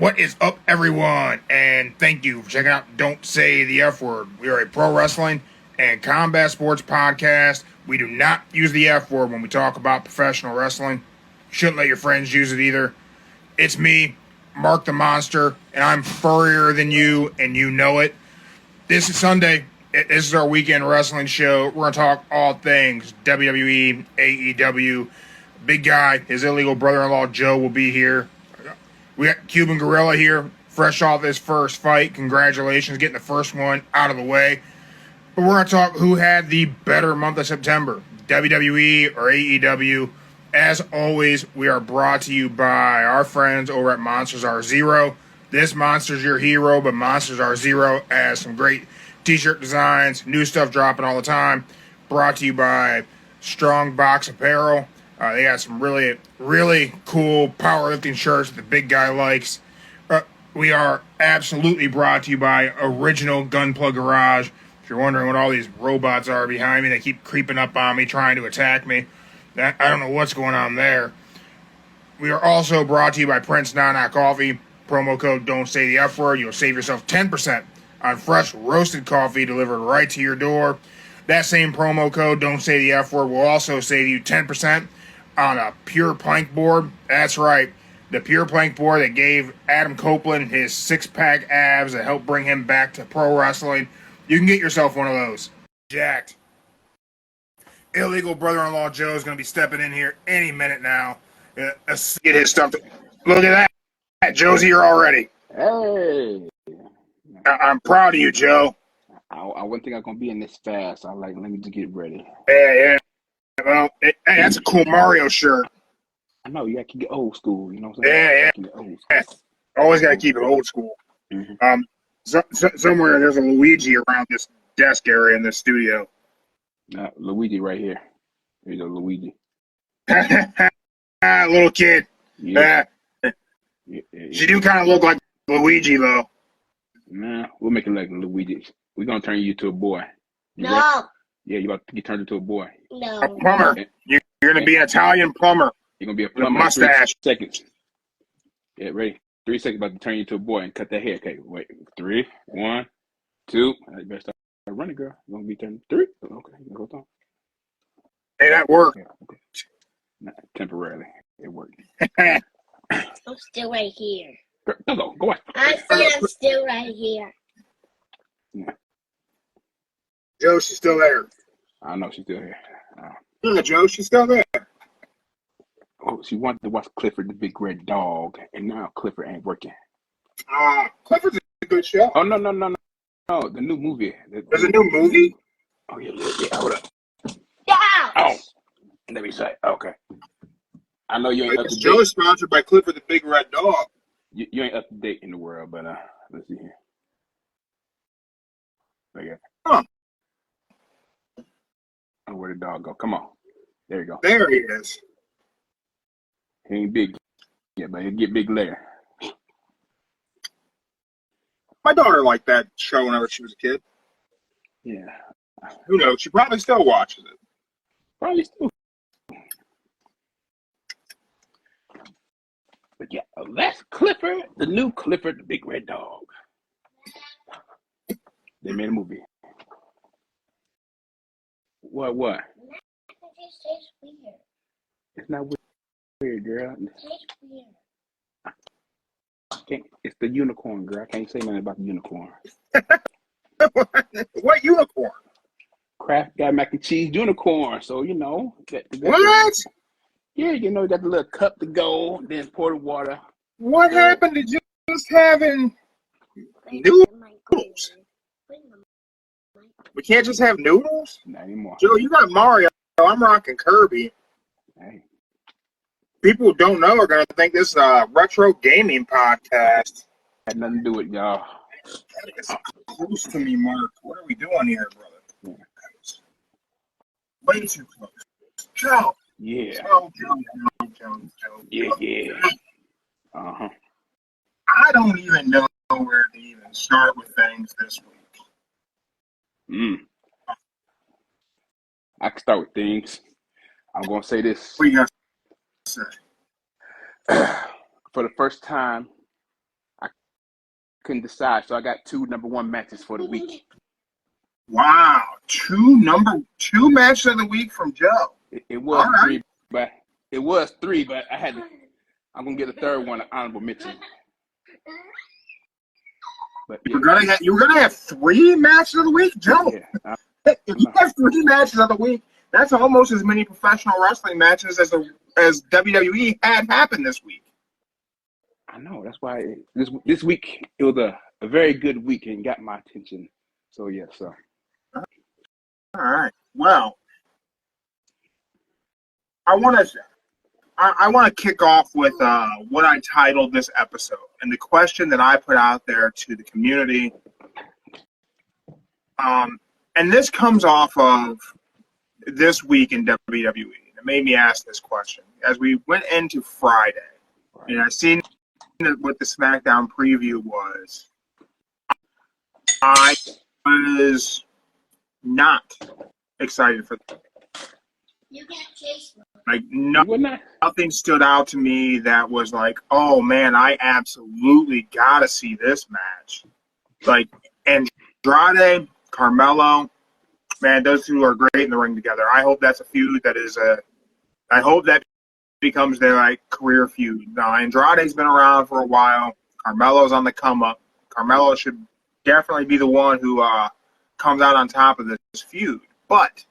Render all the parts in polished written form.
What is up, everyone? And thank you for checking out Don't Say the F Word. We are a pro wrestling and combat sports podcast. We do not use the F word when we talk about professional wrestling. You shouldn't let your friends use it either. It's me, Mark the Monster, and I'm furrier than you, and you know it. This is Sunday. This is our weekend wrestling show. We're going to talk all things WWE, AEW. Big guy, his illegal brother-in-law Joe will be here. We got Cuban Gorilla here, fresh off his first fight. Congratulations, getting the first one out of the way. But we're going to talk who had the better month of September, WWE or AEW. As always, we are brought to you by our friends over at Monsters Are Zero. This Monster's Your Hero, but Monsters Are Zero has some great t-shirt designs, new stuff dropping all the time. Brought to you by Strong Box Apparel. They got some really, really cool powerlifting shirts that the big guy likes. We are absolutely brought to you by Original Gunplug Garage. If you're wondering what all these robots are behind me, they keep creeping up on me, trying to attack me. I don't know what's going on there. We are also brought to you by Prince Nana Coffee. Promo code Don't Say the F Word. You'll save yourself 10% on fresh roasted coffee delivered right to your door. That same promo code Don't Say the F Word will also save you 10% on a pure plank board. That's right, the pure plank board that gave Adam Copeland his six-pack abs that helped bring him back to pro wrestling. You can get yourself one of those. Jacked. Illegal brother-in-law Joe is going to be stepping in here any minute now. Let's get his stuff. Look at that. Joe's here already. Hey. I'm proud of you, Joe. I wouldn't think I'm going to be in this fast. I'm like, let me just get ready. Yeah. Well, hey, that's a cool Mario shirt. I know, you got to get old school, you know what I'm saying? Yeah. Always got to keep it old school. Mm-hmm. Somewhere there's a Luigi around this desk area in this studio. Luigi right here. There you go, Luigi. Little kid. Yeah. She do kind of look like Luigi, though. Nah, we'll make it like Luigi. We're going to turn you to a boy. No. Yeah, you're about to get turned into a boy. No. A plumber. You're going to be an Italian plumber. You're going to be a With a plumber. mustache. 3 seconds. Yeah, ready? 3 seconds, about to turn you into a boy and cut that hair. Okay, wait. 3, 1, 2. You better start running, girl. You're going to be turning 3. Okay, hold on. Hey, that worked. Yeah, okay. Not temporarily. It worked. I'm still right here. Go watch. I said I'm still right here. Yeah. Joe, she's still there. I know she's still here. Yeah, Joe, she's still there. Oh, she wanted to watch Clifford the Big Red Dog, and now Clifford ain't working. Clifford's a good show. Oh, no. The new movie. There's a new movie? Oh, yeah. Hold up. Yeah. Oh, let me say. Okay. I know you ain't up to Joe date. is sponsored by Clifford the Big Red Dog. You ain't up to date in the world, but let's see here. Okay. Huh. Oh, where'd the dog go? Come on. There you go. There he is. He ain't big yet, but he'll get big later. My daughter liked that show whenever she was a kid. Yeah. Who knows? She probably still watches it. Probably still. But yeah, that's Clifford, the new Clifford, the Big Red Dog. They made a movie. What? It just tastes weird. It's not weird, girl. It tastes weird. It's the unicorn, girl. I can't say nothing about the unicorn. What unicorn? Kraft got mac and cheese unicorn, so you know. What? Yeah, you know, you got the little cup to go, then pour the water. What happened to just having noodles? We can't just have noodles? Not anymore. Joe, you got Mario. I'm rocking Kirby. Hey. People who don't know are going to think this is a retro gaming podcast. Had nothing to do with y'all. That is close to me, Mark. What are we doing here, brother? Yeah. Way too close. Joe. Yeah. Joe. Yeah. Uh-huh. I don't even know where to even start with things this week. I can start with things. I'm going to say this. What you got to say? For the first time, couldn't decide, so I got 2 number 1 matches for the week. Wow, 2 matches of the week from Joe. It was All 3, but I had to. I'm gonna get a third one, an honorable mention. But yeah. You were gonna have 3 matches of the week, Joe. Yeah, If you have 3 matches of the week, that's almost as many professional wrestling matches as WWE had happened this week. I know. That's why this week it was a very good week and got my attention. So yes, sir. All right. Well, I want to kick off with what I titled this episode, and the question that I put out there to the community. And this comes off of this week in WWE. It made me ask this question as we went into Friday, and I seen what the SmackDown preview was. I was not excited for that. You can't chase me. Like, nothing stood out to me that was like, oh man, I absolutely gotta see this match. Like Andrade, Carmelo, man, those 2 are great in the ring together. I hope that's a feud I hope that becomes their career feud. Now, Andrade's been around for a while. Carmelo's on the come up. Carmelo should definitely be the one who comes out on top of this feud. But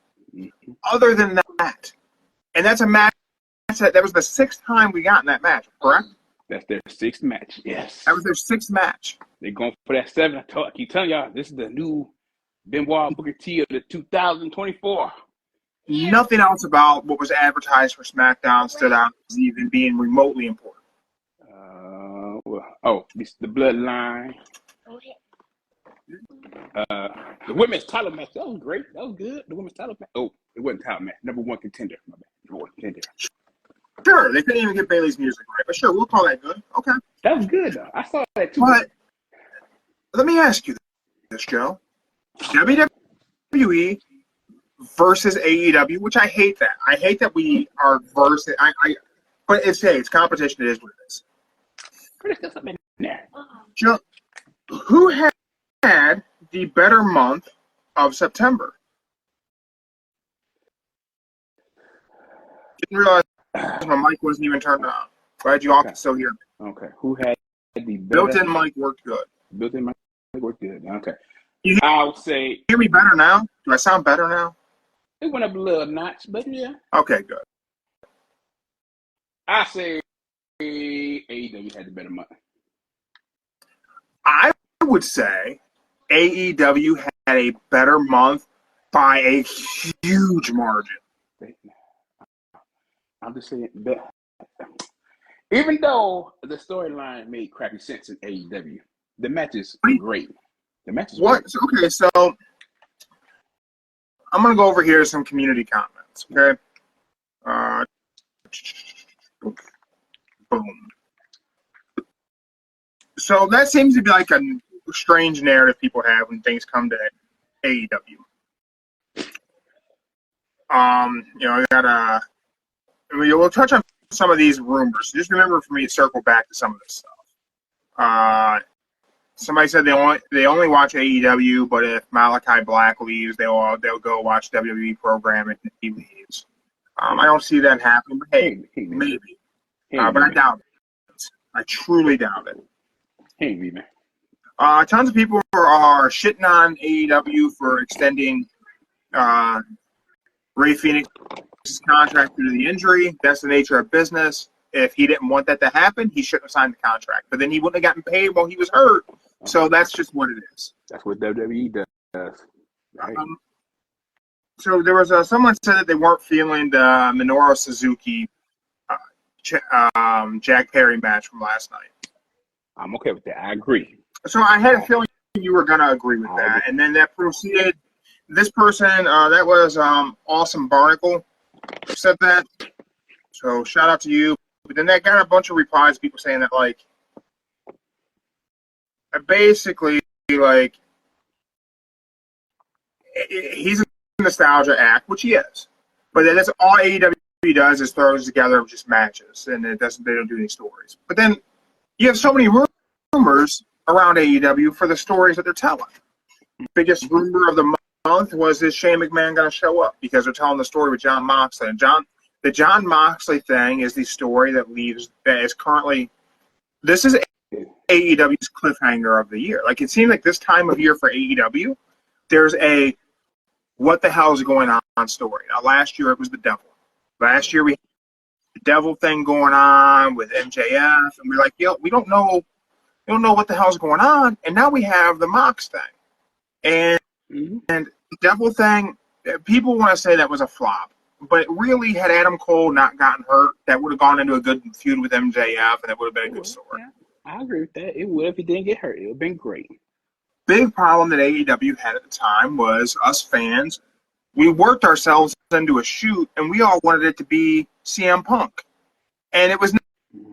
other than that, and that's a match that was the 6th time we got in that match, correct? That's their 6th match. Yes. That was their 6th match. They're going for that 7. I keep telling y'all, this is the new Benoit Booker T of the 2024. Nothing else about what was advertised for SmackDown stood out as even being remotely important. The Bloodline. The women's title match. That was great. That was good. The women's title match. Oh, it wasn't title match. Number 1 contender. My bad. Number 1 contender. Sure, they couldn't even get Bayley's music right, but sure, we'll call that good. Okay. That was good, though. I saw that, too. But let me ask you this, Joe. WWE versus AEW, which I hate that. I hate that we are versus. But it's competition. It is what it is. There's still something in there. Joe, who had the better month of September? Didn't realize my mic wasn't even turned on. Glad you all can still hear me. Okay. Who had the better? Built-in mic worked good. Built-in mic worked good. Okay. You I'll say. Hear me better now? Do I sound better now? It went up a little notch, but yeah. Okay, good. I say AEW had the better month. I would say AEW had a better month by a huge margin. I'm just saying that even though the storyline made crappy sense in AEW, the matches were great. The matches were great. Okay, so I'm going to go over here to some community comments, okay? Boom. So that seems to be like a strange narrative people have when things come to AEW. We'll touch on some of these rumors. Just remember for me to circle back to some of this stuff. Somebody said they only watch AEW, but if Malachi Black leaves, they'll go watch WWE program if he leaves. I don't see that happening, but hey, maybe. But I doubt it. I truly doubt it. Hey, man. Tons of people are shitting on AEW for extending Rey Fenix's contract due to the injury. That's the nature of business. If he didn't want that to happen, he shouldn't have signed the contract. But then he wouldn't have gotten paid while he was hurt. So that's just what it is. That's what WWE does. Right? So there was someone said that they weren't feeling the Minoru Suzuki Jack Perry match from last night. I'm okay with that. I agree. So I had a feeling you were going to agree with that. And then that proceeded. This person, that was Awesome Barnacle, said that. So shout out to you. But then that got a bunch of replies, people saying that, like, basically, like, he's a nostalgia act, which he is. But then that's all AEW does is throws together just matches, and they don't do any stories. But then you have so many rumors around AEW for the stories that they're telling. Biggest rumor of the month was, is Shane McMahon going to show up? Because they're telling the story with John Moxley. And the John Moxley thing is the story that is currently, this is AEW's cliffhanger of the year. Like, it seemed like this time of year for AEW, there's a what the hell is going on story. Now, last year it was the devil. Last year we had the devil thing going on with MJF, and we're like, we don't know what the hell's going on. And now we have the Mox thing. And the devil thing, people want to say that was a flop. But really, had Adam Cole not gotten hurt, that would have gone into a good feud with MJF, and it would have been a good story. Yeah, I agree with that. It would if he didn't get hurt. It would have been great. Big problem that AEW had at the time was us fans. We worked ourselves into a shoot, and we all wanted it to be CM Punk. And it was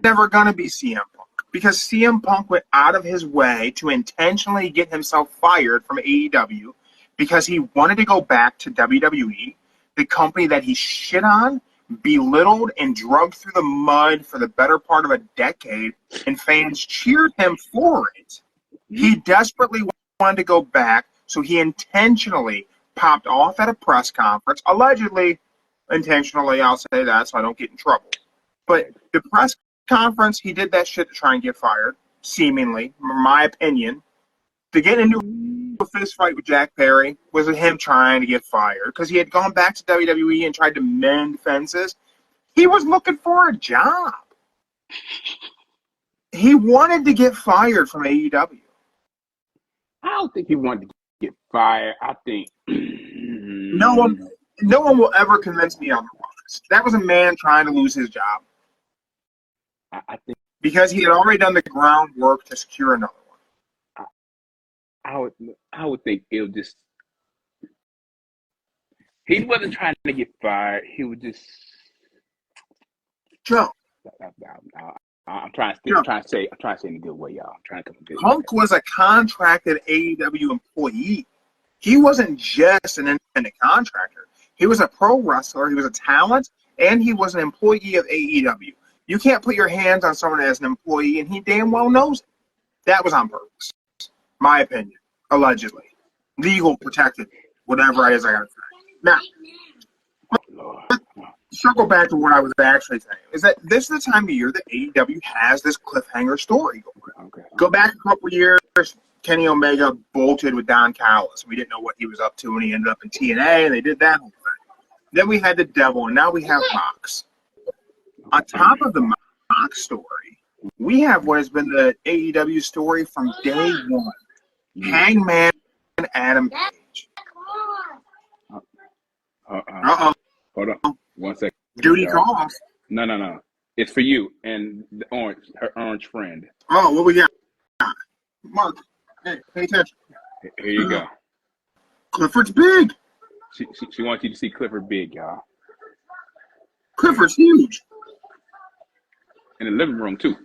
never going to be CM Punk, because CM Punk went out of his way to intentionally get himself fired from AEW because he wanted to go back to WWE, the company that he shit on, belittled, and drugged through the mud for the better part of a decade, and fans cheered him for it. He desperately wanted to go back, so he intentionally popped off at a press conference, allegedly intentionally, I'll say that so I don't get in trouble. But the press conference, he did that shit to try and get fired, seemingly, in my opinion. To get into a fist fight with Jack Perry was him trying to get fired because he had gone back to WWE and tried to mend fences. He was looking for a job. He wanted to get fired from AEW. I don't think he wanted to get fired. I think no one will ever convince me otherwise. That was a man trying to lose his job. I think because he had already done the groundwork to secure another one. I would think it would just. He wasn't trying to get fired. He would just. Joe. I'm trying to say in a good way, y'all. I'm trying to come a good way. Punk was a contracted AEW employee. He wasn't just an independent contractor. He was a pro wrestler. He was a talent, and he was an employee of AEW. You can't put your hands on someone as an employee, and he damn well knows it. That was on purpose. My opinion. Allegedly. Legal, protected, whatever it is I got to say. Now, circle back to what I was actually saying, is that this is the time of year that AEW has this cliffhanger story going. Okay. Go back a couple years, Kenny Omega bolted with Don Callis. We didn't know what he was up to, and he ended up in TNA, and they did that whole thing. Then we had the Devil, and now we have Mox. On top of the Mox story, we have what has been the AEW story from day one. Hangman and Adam Page. Uh-oh. Hold on. 1 second. Duty calls. No. It's for you and her orange friend. Oh, what we got? Mark, hey, pay attention. Here you go. Clifford's big. She wants you to see Clifford big, y'all. Clifford's huge. In the living room, too.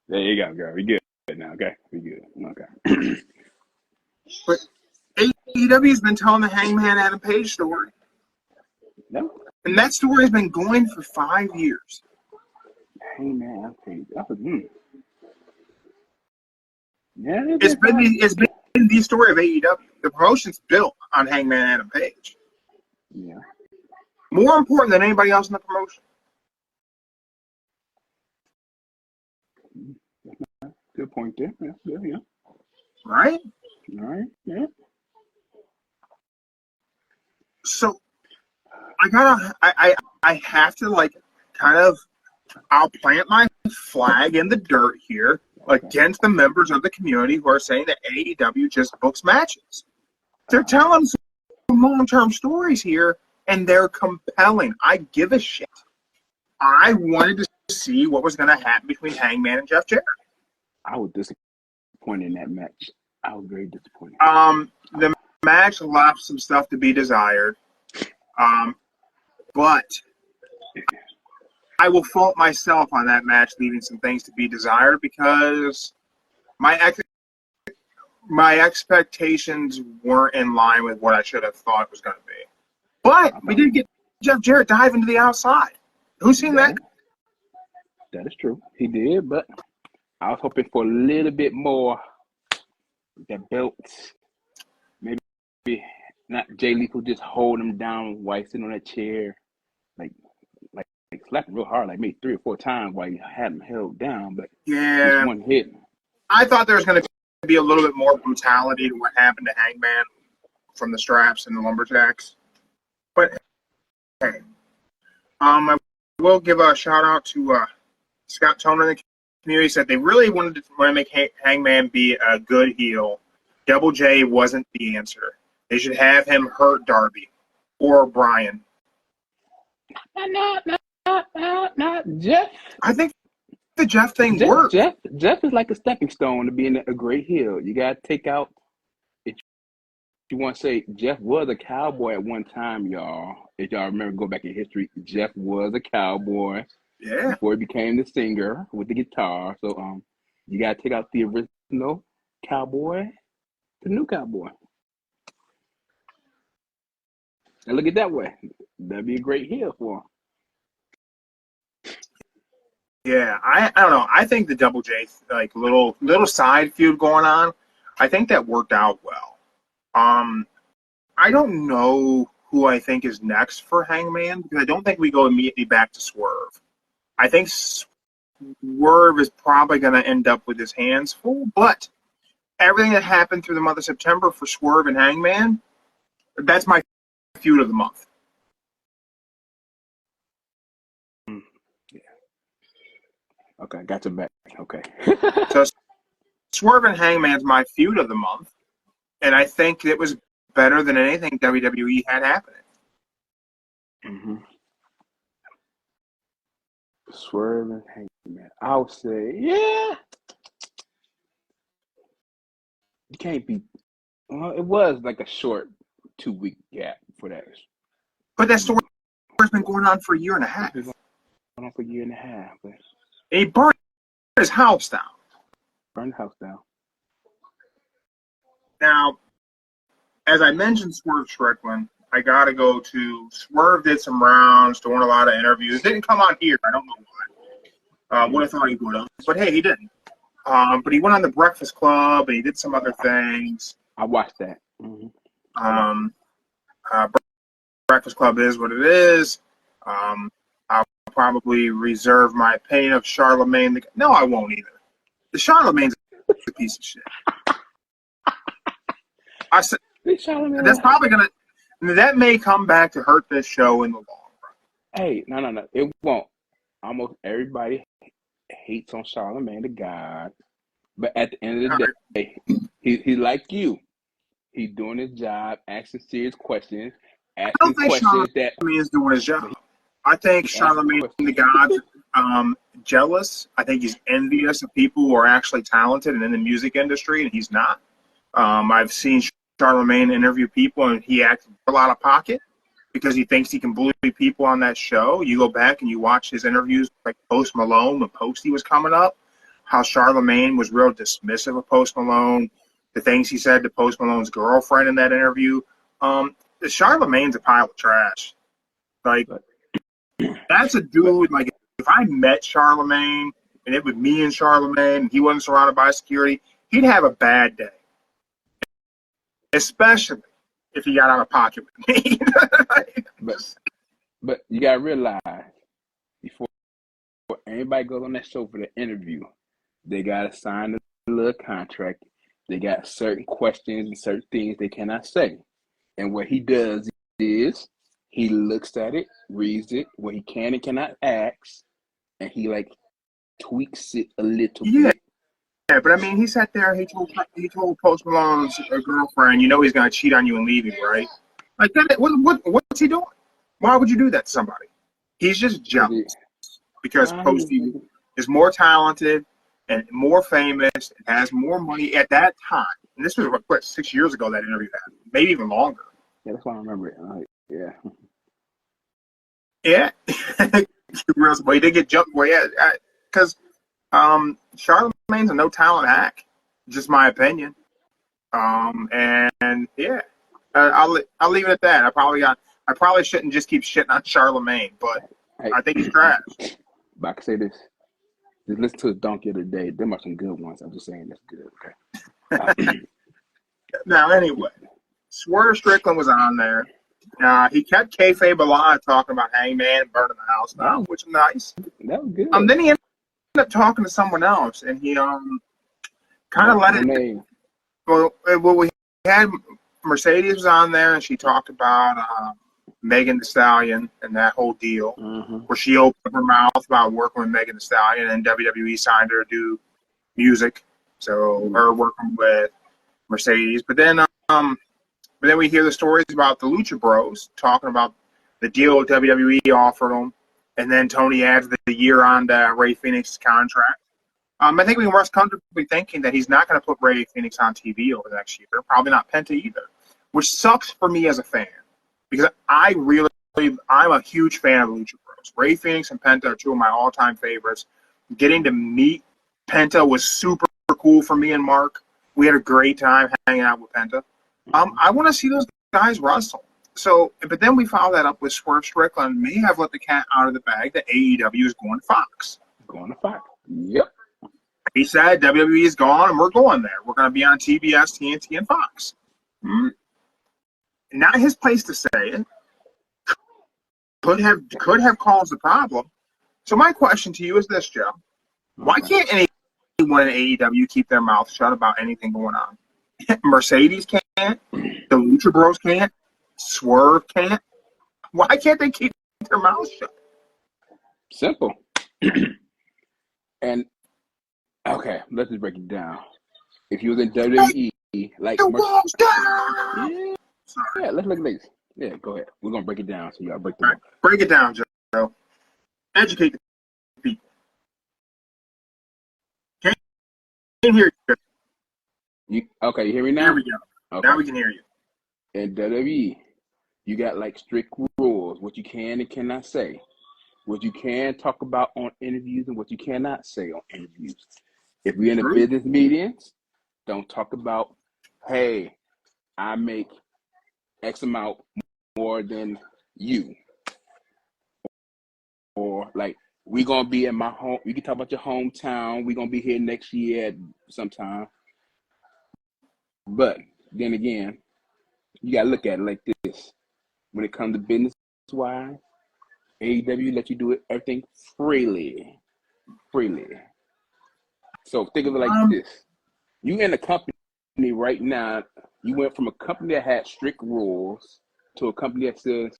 There you go, girl. We good now, okay? We good. Okay. But AEW's been telling the Hangman Adam Page story. No. And that story has been going for 5 years. Hangman Adam Page. Yeah, it's been the story of AEW. The promotion's built on Hangman Adam Page. Yeah. More important than anybody else in the promotion. Good point there. Yeah. Right? All right. Yeah. So I have to I'll plant my flag in the dirt here against the members of the community who are saying that AEW just books matches. They're telling some long-term stories here, and they're compelling. I give a shit. I wanted to see what was going to happen between Hangman and Jeff Jarrett. I was disappointed in that match. I was very disappointed. The match left some stuff to be desired. But I will fault myself on that match leaving some things to be desired because my expectations weren't in line with what I should have thought it was going to be. But we did get Jeff Jarrett dive into the outside. Who's seen that? That is true. He did, but I was hoping for a little bit more. That belt, maybe not Jay Lethal just hold him down while he's sitting on that chair, like slapping real hard, like maybe 3 or 4 times while he had him held down. But Yeah, just one hit. I thought there was going to be a little bit more brutality to what happened to Hangman from the straps and the lumberjacks. But hey, I will give a shout out to Scott Toner in the community. Said they really wanted to make Hangman be a good heel. Double J wasn't the answer. They should have him hurt Darby or Bryan. Not Jeff. I think the Jeff thing worked. Jeff is like a stepping stone to being a great heel. You got to take out. If you want to say Jeff was a cowboy at one time, y'all. If y'all remember, go back in history. Jeff was a cowboy. Yeah. Before he became the singer with the guitar. So you got to take out the original cowboy, the new cowboy. And look at that way. That'd be a great heel for him. Yeah, I don't know. I think the Double J like little side feud going on, I think that worked out well. I don't know who I think is next for Hangman because I don't think we go immediately back to Swerve. I think Swerve is probably going to end up with his hands full, but everything that happened through the month of September for Swerve and Hangman, that's my feud of the month. Okay, got your back. Okay. So Swerve and Hangman's my feud of the month, and I think it was better than anything WWE had happening. Mm-hmm. Swerve and Hangman. I would say, yeah. You can't be. Well, it was like a short 2-week gap for that. But that story's been going on for a year and a half. It's been going on for a year and a half. But he burned his house down. Burned the house down. Now, as I mentioned Swerve Strickland, I got to go to Swerve did some rounds, doing a lot of interviews. Didn't come on here. I don't know why. Would have thought he would have. But, hey, he didn't. But he went on the Breakfast Club, and he did some other things. I watched that. Mm-hmm. Breakfast Club is what it is. I'll probably reserve my opinion of Charlemagne. No, I won't either. The Charlemagne's a piece of shit. I said that's probably gonna. That may come back to hurt this show in the long run. Hey, no, it won't. Almost everybody hates on Charlemagne the God, but at the end of the day, he like you. He's doing his job, asking serious questions, I don't think Charlemagne is doing his job. I think Charlemagne the God's jealous. I think he's envious of people who are actually talented and in the music industry, and he's not. I've seen Charlemagne interview people, and he acts a lot of pocket because he thinks he can bully people on that show. You go back and you watch his interviews like Post Malone when Posty was coming up, how Charlemagne was real dismissive of Post Malone, the things he said to Post Malone's girlfriend in that interview. Charlemagne's a pile of trash. Like, that's a dude, like, if I met Charlemagne and it was me and Charlemagne and he wasn't surrounded by security, he'd have a bad day. Especially if he got out of pocket with me. but you gotta realize before anybody goes on that show for the interview, they gotta sign a little contract. They got certain questions and certain things they cannot say. And what he does is he looks at it, reads it, what he can and cannot ask, and he like tweaks it a little bit. Yeah, but I mean, he sat there. He told Post Malone's girlfriend, "You know he's gonna cheat on you and leave you, right?" Like that. What's he doing? Why would you do that to somebody? He's just jealous because Posty is more talented and more famous and has more money at that time. And this was what 6 years ago that interview happened, maybe even longer. Yeah, that's why I remember it. Yeah. Yeah. Well, he did get jumped. Well, yeah, because Charlemagne's a no talent hack, just my opinion. And yeah, I'll leave it at that. I probably shouldn't just keep shitting on Charlemagne, but I think he's trash. But I can say this: Just listen to the Donkey of the Day. Them are some good ones. I'm just saying that's good. Okay. Now, anyway, Swerve Strickland was on there. He kept kayfabe alive talking about Hangman burning the house down, which is nice. That was good. Then he ended up talking to someone else, and he kind of let it. Well, we had Mercedes was on there, and she talked about Megan Thee Stallion and that whole deal, where she opened her mouth about working with Megan Thee Stallion, and WWE signed her to do music. So her working with Mercedes, but then we hear the stories about the Lucha Bros talking about the deal WWE offered them, and then Tony adds the year on to Ray Phoenix's contract. I think we can rest comfortably thinking that he's not going to put Ray Phoenix on TV over the next year. Probably not Penta either, which sucks for me as a fan because I'm a huge fan of the Lucha Bros. Ray Phoenix and Penta are two of my all-time favorites. Getting to meet Penta was super cool for me and Mark. We had a great time hanging out with Penta. I want to see those guys wrestle. So, but then we follow that up with Swerve Strickland may have let the cat out of the bag that AEW is going to Fox. Going to Fox. Yep. He said WWE is gone and we're going there. We're going to be on TBS, TNT, and Fox. Not his place to say it. Could have caused the problem. So my question to you is this, Joe. Why can't anyone in AEW keep their mouth shut about anything going on? Mercedes can't. The Lucha Bros can't. Swerve can't. Why can't they keep their mouths shut? Simple. And okay, let's just break it down. If you was in WWE, like let's look at this. Yeah, go ahead. We're gonna break it down. So you gotta break it down. Break it down, Joe. Educate the people. Can't hear you. Okay, you hear me now? There we go. Okay. Now we can hear you. In WWE, you got like strict rules, what you can and cannot say, what you can talk about on interviews and what you cannot say on interviews. If we're in a business meetings, don't talk about, hey, I make X amount more than you. Or like, we're going to be in my home. We can talk about your hometown. We're going to be here next year sometime. But then again, you got to look at it like this. When it comes to business-wise, AEW let you do everything freely. So think of it like this. You in a company right now, you went from a company that had strict rules to a company that says,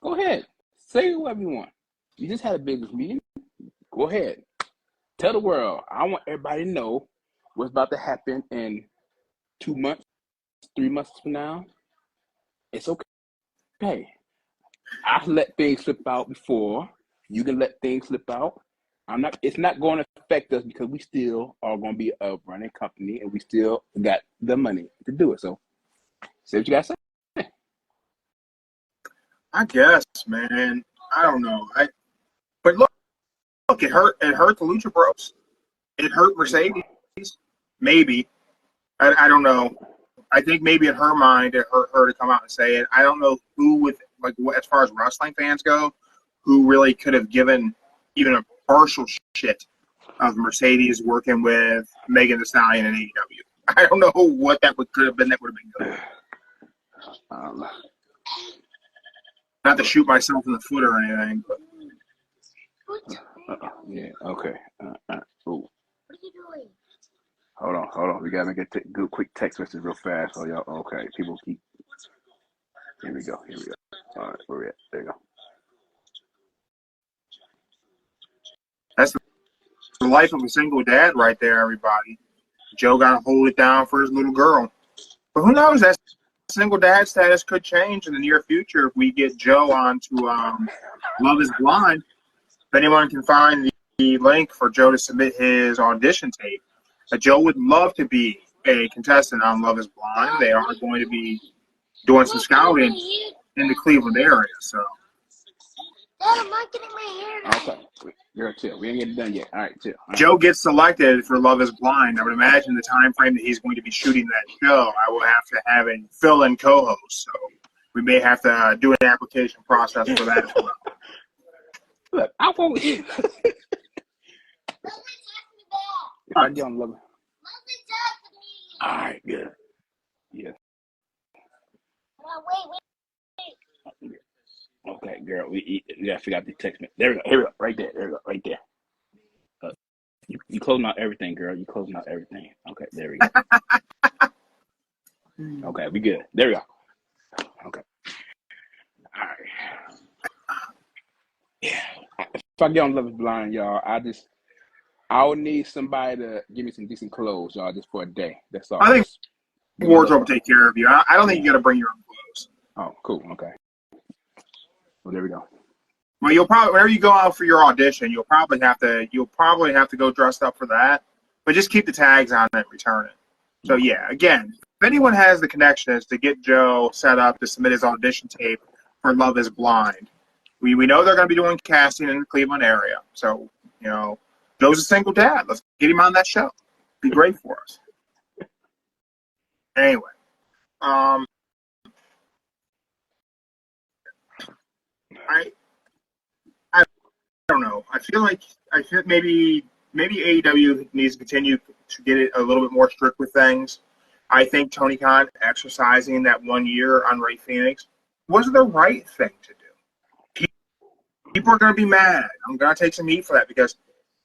go ahead, say whatever you want. You just had a business meeting. Go ahead. Tell the world. I want everybody to know what's about to happen in 2 months, 3 months from now. It's okay. I've let things slip out before. You can let things slip out. It's not going to affect us because we still are going to be a running company and we still got the money to do it. So say what you got to say. I guess, man. I don't know. But look, it hurt the Lucha Bros. It hurt Mercedes. Maybe. I don't know. I think maybe in her mind it hurt her to come out and say it. I don't know who with as far as wrestling fans go, who really could have given even a partial shit of Mercedes working with Megan Thee Stallion and AEW. I don't know what that could have been. That would have been good. Not to shoot myself in the foot or anything, but. Yeah. Okay. What are you doing? Hold on. We gotta make a quick text message real fast. Oh, y'all. Okay. People keep. Here we go. All right. Where we at? There you go. That's the life of a single dad right there, everybody. Joe got to hold it down for his little girl. But who knows? That single dad status could change in the near future if we get Joe onto Love is Blind. If anyone can find the link for Joe to submit his audition tape, Joe would love to be a contestant on Love is Blind. They are going to be doing some scouting in the Cleveland area. So. Dad, I'm not getting my hair done. Okay. Girl, chill. We ain't getting done yet. All right, chill. All right. Joe gets selected for Love is Blind. I would imagine the time frame that he's going to be shooting that show, I will have to have a fill-in co-host. So we may have to do an application process for that as well. Look, I won't. I get on Love. All right, good. Yeah. Wait. Okay, girl. We gotta figure out the text me. There we go. Here we go. Right there. There we go. Right there. You closing out everything, girl. You closing out everything. Okay, there we go. Okay, we good. There we go. Okay. All right. Yeah. If I get on Love is Blind, y'all, I would need somebody to give me some decent clothes, y'all, just for a day. That's all. I think wardrobe will take care of you. I don't think you got to bring your own clothes. Oh, cool. Okay. Well, there we go. Well, you'll probably, whenever you go out for your audition, you'll probably have to go dressed up for that. But just keep the tags on it and return it. So yeah, again, if anyone has the connections to get Joe set up to submit his audition tape for Love is Blind, we know they're going to be doing casting in the Cleveland area. So, Joe's a single dad. Let's get him on that show. Be great for us. Anyway, I don't know. I feel maybe AEW needs to continue to get it a little bit more strict with things. I think Tony Khan exercising that 1 year on Rey Fenix was the right thing to do. People are going to be mad. I'm going to take some heat for that because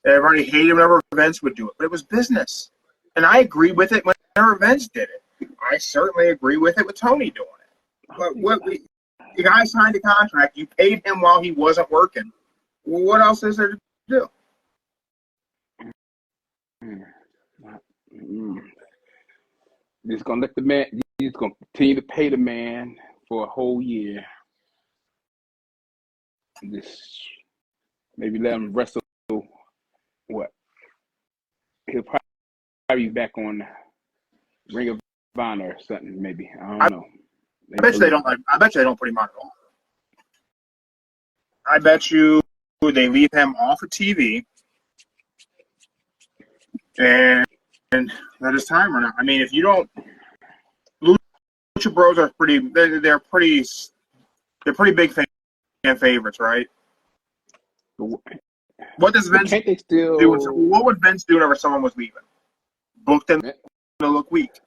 everybody hated whenever Vince would do it. But it was business. And I agree with it whenever Vince did it. I certainly agree with it with Tony doing it. But the guy signed a contract. You paid him while he wasn't working. What else is there to do? Just gonna let the man. You're just gonna continue to pay the man for a whole year. Just maybe let him wrestle. What? He'll probably be back on Ring of Honor or something. Maybe I don't know. I bet you they don't put him on at all. I bet you they leave him off of TV and let his time run out. I mean, if you don't, Lucha Bros are they're pretty big fan favorites, right? What does Vince do? What would Vince do whenever someone was leaving? Book them to look weak.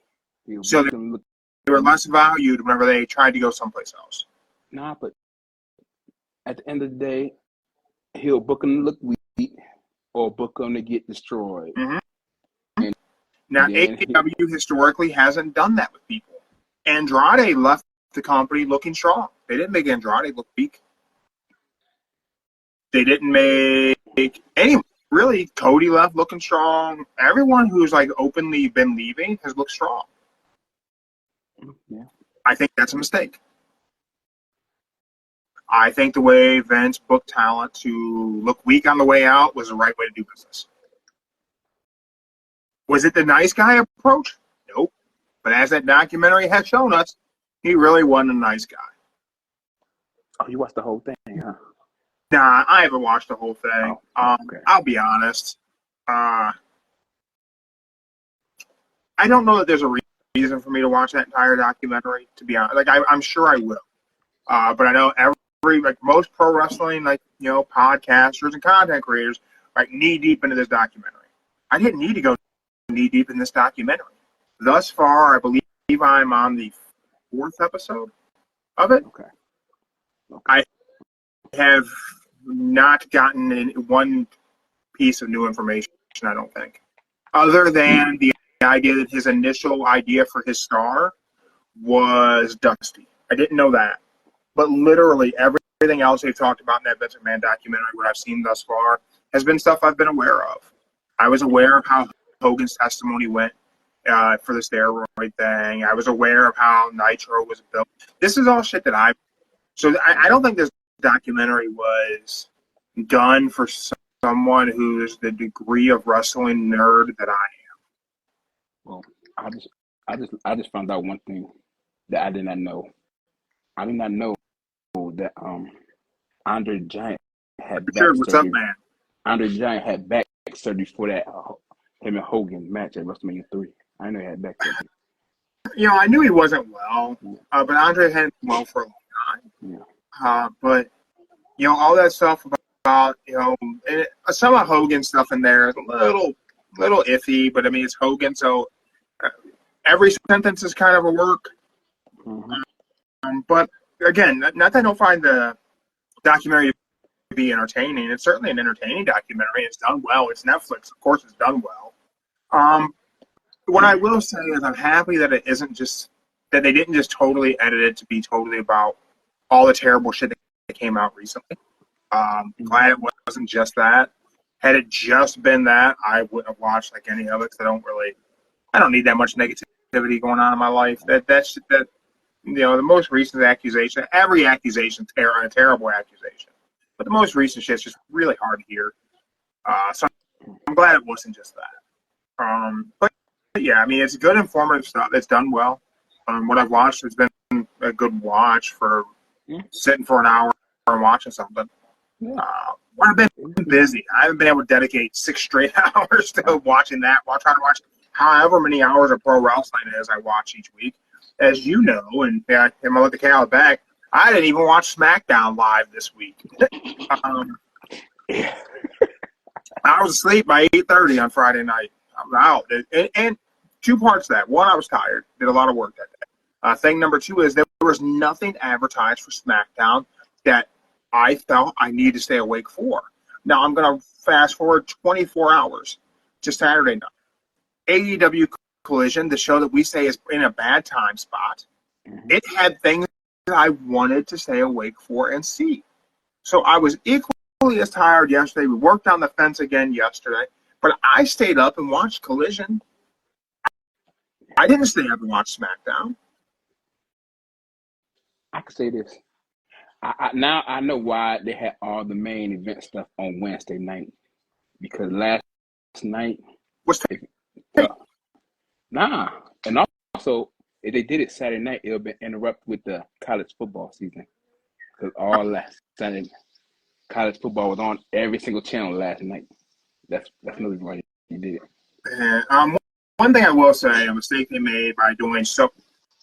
So they were less valued whenever they tried to go someplace else. Nah, but at the end of the day, he'll book them to look weak or book them to get destroyed. Mm-hmm. Now, AEW historically hasn't done that with people. Andrade left the company looking strong. They didn't make Andrade look weak. They didn't make anyone. Really, Cody left looking strong. Everyone who's openly been leaving has looked strong. Yeah. I think that's a mistake. I think the way Vince booked talent to look weak on the way out was the right way to do business. Was it the nice guy approach? Nope. But as that documentary has shown us, he really wasn't a nice guy. Oh, you watched the whole thing, huh? Nah, I haven't watched the whole thing. Okay. I'll be honest. I don't know that there's a reason for me to watch that entire documentary, to be honest. I'm sure I will. But I know most pro wrestling, podcasters and content creators, knee deep into this documentary. I didn't need to go knee deep in this documentary. Thus far, I believe I'm on the 4th episode of it. Okay. I have not gotten one piece of new information, I don't think, other than the idea that his initial idea for his star was Dusty. I didn't know that. But literally everything else they've talked about in that Vince McMahon documentary, what I've seen thus far, has been stuff I've been aware of. I was aware of how Hogan's testimony went for the steroid thing. I was aware of how Nitro was built. This is all shit that So I don't think this documentary was done for someone who's the degree of wrestling nerd that I am. Well, I just found out one thing that I did not know. I did not know that Andre Giant had back surgery. What's up, man? Andre Giant had back surgery for that him and Hogan match at WrestleMania 3. I know he had back surgery. I knew he wasn't well, but Andre hadn't been well for a long time. Yeah. But all that stuff about and some of Hogan's stuff in there is a little iffy, but I mean, it's Hogan, so every sentence is kind of a work. But again, not that I don't find the documentary to be entertaining. It's certainly an entertaining documentary. It's done well. It's Netflix, of course. It's done well. What I will say is I'm happy that it isn't just that they didn't just totally edit it to be totally about all the terrible shit that came out recently. Glad it wasn't just that. Had it just been that, I wouldn't have watched like any of it. I don't need that much negativity going on in my life. That's the most recent accusation. Every accusation, a terrible accusation, but the most recent shit's just really hard to hear. So I'm glad it wasn't just that. But yeah, I mean, it's good, informative stuff. It's done well. What I've watched has been a good watch for sitting for an hour and watching something. I've been busy. I haven't been able to dedicate 6 straight hours to watching that while trying to watch however many hours of pro wrestling it is I watch each week. As you know, and I'm going to let the cat back, I didn't even watch SmackDown live this week. I was asleep by 8:30 on Friday night. I'm out. And 2 parts to that. One, I was tired. Did a lot of work that day. Thing number 2 is there was nothing advertised for SmackDown that I felt I needed to stay awake for. Now, I'm going to fast forward 24 hours to Saturday night. AEW Collision, the show that we say is in a bad time spot, it had things that I wanted to stay awake for and see. So I was equally as tired yesterday. We worked on the fence again yesterday, but I stayed up and watched Collision. I didn't stay up and watch SmackDown. I can say this. Now I know why they had all the main event stuff on Wednesday night. Because last night... And also, if they did it Saturday night, it would have been interrupted with the college football season. Because all last Sunday, college football was on every single channel last night. That's another reason why they did it. One thing I will say, a mistake they made by doing so,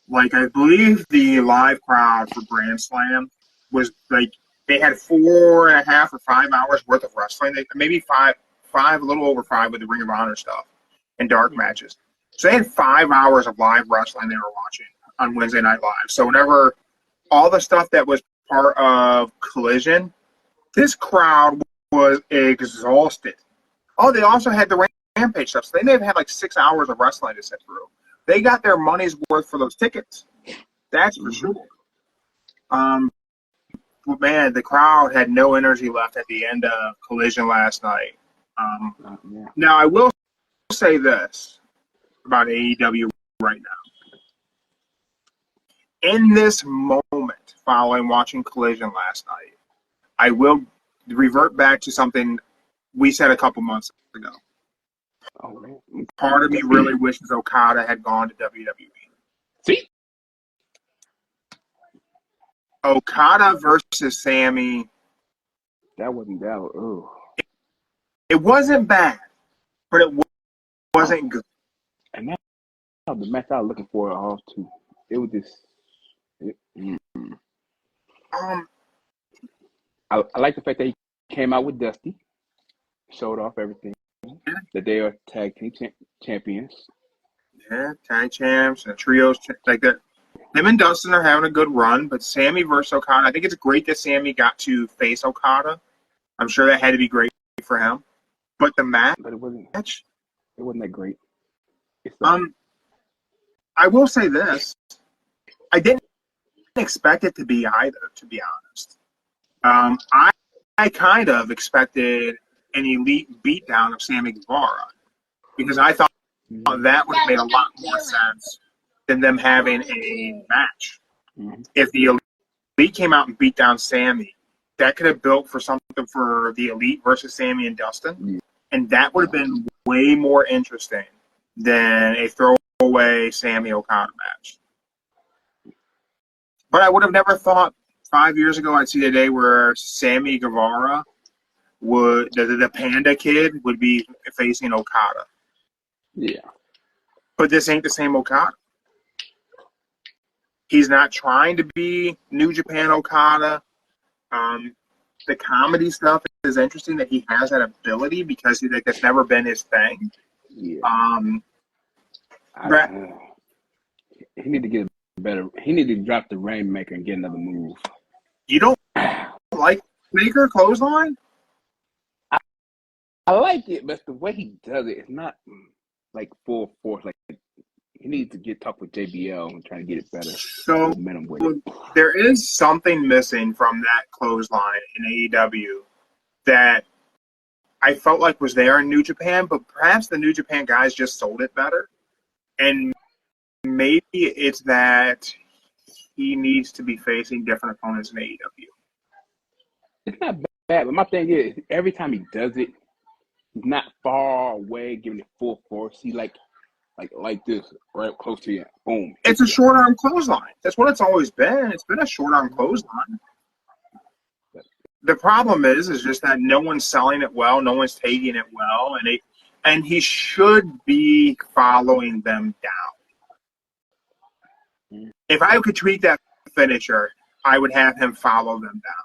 like I believe the live crowd for Grand Slam was like they had 4.5 or 5 hours worth of wrestling. Maybe five, a little over 5 with the Ring of Honor stuff and dark matches. So they had 5 hours of live wrestling they were watching on Wednesday Night Live. So whenever all the stuff that was part of Collision, this crowd was exhausted. Oh, they also had the Rampage stuff. So they may have had like 6 hours of wrestling to sit through. They got their money's worth for those tickets. That's for sure. But man, the crowd had no energy left at the end of Collision last night. Now, I will say this about AEW right now. In this moment, following watching Collision last night, I will revert back to something we said a couple months ago. Part of me really wishes Okada had gone to WWE. See? Okada versus Sammy. That wasn't that. Oh. It wasn't bad, but it wasn't good. And that's the match I was looking for all too. It was just. I like the fact that he came out with Dusty, showed off everything. That they are tag team champions. Yeah, tag champs and trios like that. Him and Dustin are having a good run, but Sammy versus Okada, I think it's great that Sammy got to face Okada. I'm sure that had to be great for him. But the match, but it wasn't that great. I will say this. I didn't expect it to be either, to be honest. I kind of expected an elite beatdown of Sammy Guevara because I thought that would have made a lot more sense than them having a match. If the Elite came out and beat down Sammy, that could have built for something for the Elite versus Sammy and Dustin, and that would have been way more interesting than a throwaway Sammy Okada match. But I would have never thought 5 years ago I'd see the day where Sammy Guevara would the Panda Kid would be facing Okada. Yeah. But this ain't the same Okada. He's not trying to be New Japan Okada. The comedy stuff is interesting that he has that ability because that's never been his thing. Yeah. Brett, He need to get better. He need to drop the Rainmaker and get another move. you don't like Maker clothesline? I like it, but the way he does it, it's not like full force. Like he needs to talk with JBL and try to get it better. So Momentum with it. there is something missing from that clothesline in AEW that I felt like was there in New Japan, but perhaps the New Japan guys just sold it better. And maybe it's that he needs to be facing different opponents in AEW. It's not bad, but my thing is, every time he does it, he's not far away, giving it full force. He like this, right close to you. Boom. It's a short arm clothesline. That's what it's always been. It's been a short arm clothesline. The problem is just that no one's selling it well, no one's taking it well, and he should be following them down. If I could tweak that finisher, I would have him follow them down.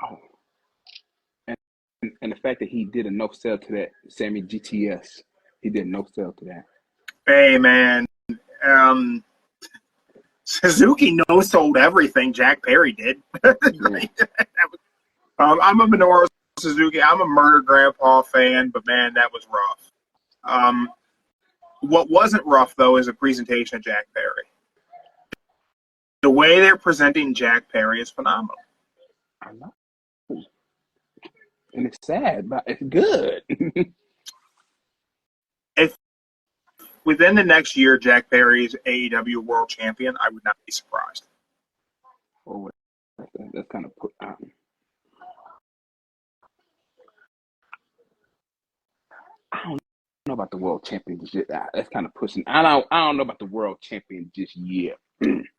Oh. And the fact that he did a no sell to that Sammy GTS, he did no sell to that. Hey man, Suzuki no sold everything. Jack Perry did. I'm a Minoru Suzuki. I'm a Murder Grandpa fan, but man, that was rough. What wasn't rough though is the presentation of Jack Perry. The way they're presenting Jack Perry is phenomenal. I know. And it's sad, but it's good. If within the next year Jack Perry is AEW World Champion, I would not be surprised. Oh, that's kind of put out. I don't know about the World Champion just yet. That's kind of pushing. I don't know about the World Champion just yet.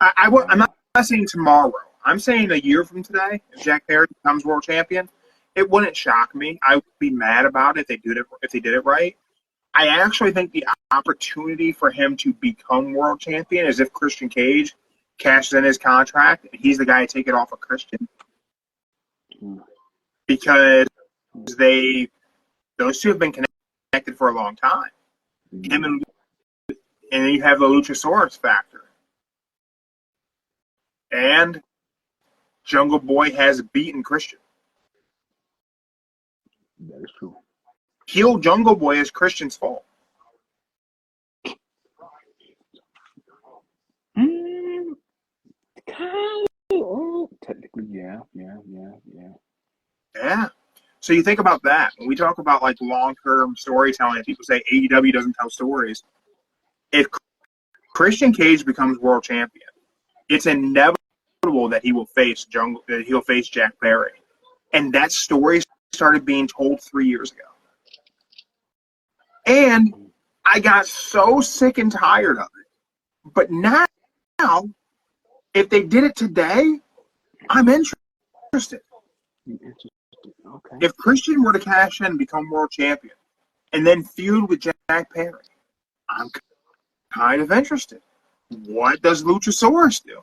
I'm not saying tomorrow. I'm saying a year from today, if Jack Perry becomes World Champion, it wouldn't shock me. I would be mad about it if they did it right. I actually think the opportunity for him to become World Champion is if Christian Cage cashes in his contract and he's the guy to take it off of Christian. Because those two have been connected for a long time. Him and then you have the Luchasaurus factor. And Jungle Boy has beaten Christian. That is true. Heel Jungle Boy is Christian's fault. Technically, yeah. Yeah. So you think about that. When we talk about like long-term storytelling, people say AEW doesn't tell stories. If Christian Cage becomes world champion, it's inevitable that he'll face Jack Perry. And that story started being told 3 years ago. And I got so sick and tired of it. But now, if they did it today, I'm interested. Okay. If Christian were to cash in and become world champion and then feud with Jack Perry, I'm kind of interested. What does Luchasaurus do?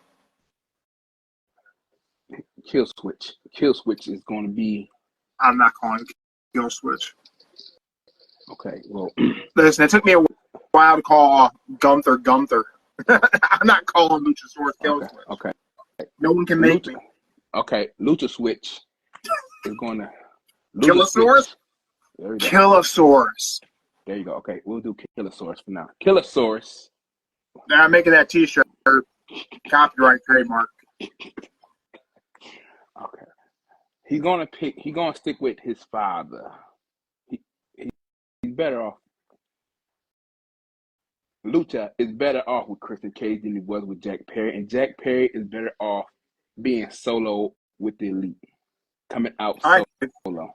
Kill switch. Kill switch is going to be. I'm not calling it kill switch. Okay, well. Listen, it took me a while to call Gunther. I'm not calling Luchasaurus kill switch. Okay. No one can make me. Okay, Lucha switch is going to. Killosaurus? Killosaurus. There you go. Okay, we'll do Killosaurus for now. Killosaurus. Now I'm making that T-shirt. Copyright trademark. Okay. He's gonna stick with his father. He's better off. Lucha is better off with Christian Cage than he was with Jack Perry, and Jack Perry is better off being solo with the Elite, coming out solo.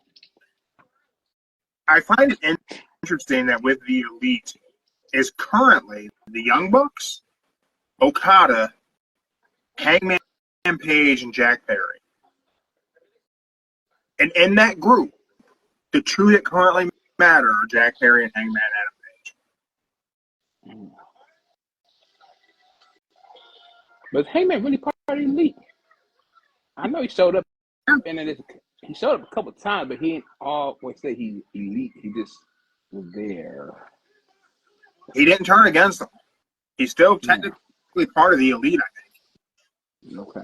I find it interesting that with the Elite is currently the Young Bucks, Okada, Hangman Page, and Jack Perry. And in that group, the two that currently matter are Jack Perry and Hangman Page. But Hangman really part of the Elite. I know he showed up in it. He showed up a couple times, but he ain't always say he's elite. He just was there. He didn't turn against them. He's still technically part of the elite, I think. Okay.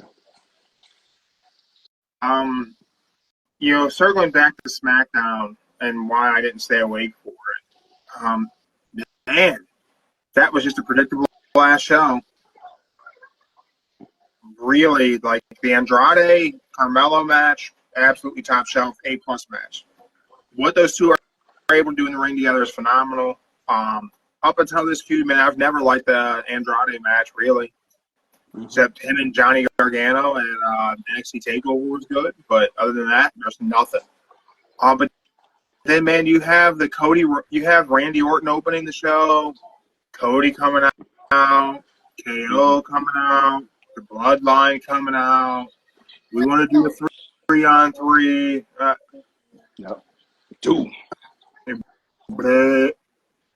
Circling back to SmackDown and why I didn't stay awake for it. Man, that was just a predictable last show. Really, like the Andrade Carmelo match, absolutely top shelf, A+ match. What those two are able to do in the ring together is phenomenal. Up until this feud, man, I've never liked the Andrade match, really. Except him and Johnny Gargano and NXT TakeOver was good. But other than that, there's nothing. But then, man, you have Randy Orton opening the show, Cody coming out, KO coming out, the Bloodline coming out. We want to do a 3-on-3. Yep. 2. But